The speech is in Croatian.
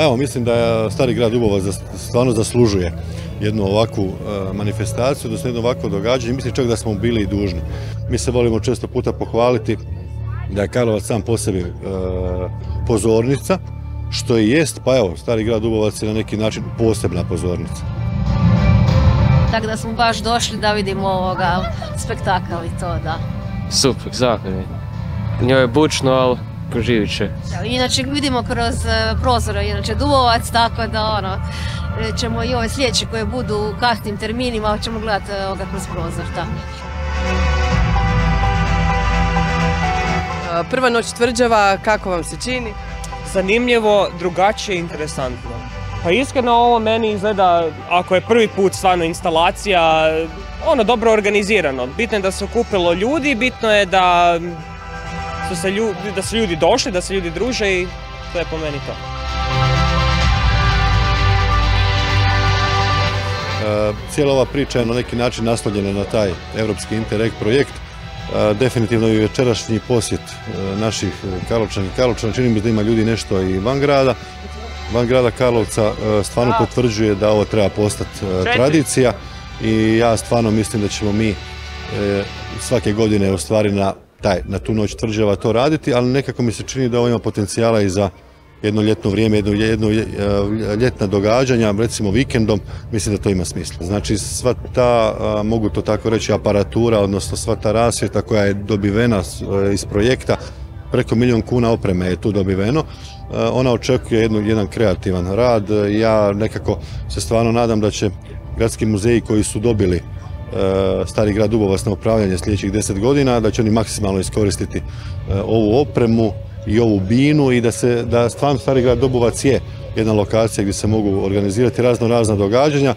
Pa evo, mislim da Stari grad Dubovac stvarno zaslužuje jednu ovakvu manifestaciju, odnosno jedno ovakvo događanje. Mislim čak da smo bili i dužni. Mi se volimo često puta pohvaliti da je Karlovac sam po sebi pozornica, što i jest, pa evo, Stari grad Dubovac je na neki način posebna pozornica. Tako da smo baš došli da vidimo ovoga spektakl i to, da. Super, zakon. Njoj je bučno, ali poživit će. Inače vidimo kroz prozore, inače Dubovac, tako da ćemo i ove sljedeće koje budu u kasnim terminima, ćemo gledati kroz prozor, tako. Prva noć tvrđava, kako vam se čini? Zanimljivo, drugačije i interesantno. Pa iskreno ovo meni izgleda, ako je prvi put stvarno instalacija, dobro organizirano. Bitno je da se okupilo ljudi, bitno je da su ljudi došli, da se ljudi druže i to je po meni to. Cijela ova priča je na neki način naslovljena na taj Europski Interreg projekt. Definitivno i večerašnji posjet naših Karlovčana i Karlovčana, čini mi se da ima ljudi nešto i van grada Karlovca, stvarno potvrđuje da ovo treba postati tradicija i ja stvarno mislim da ćemo mi svake godine u stvari na tu noć tvrđava to raditi, ali nekako mi se čini da ovo ima potencijala i za jedno ljetno vrijeme, jedno ljetna događanja, recimo vikendom, mislim da to ima smisla. Znači sva ta, mogu to tako reći, aparatura, odnosno sva ta rasvjeta koja je dobivena iz projekta, preko 1 milijun kuna opreme je tu dobiveno, ona očekuje jedan kreativan rad. Ja nekako se stvarno nadam da će gradski muzeji koji su dobili Stari grad Dubovac na upravljanje sljedećih 10 godina, da će oni maksimalno iskoristiti ovu opremu i ovu binu i da stvarno Stari grad Dubovac je jedna lokacija gdje se mogu organizirati razna događanja.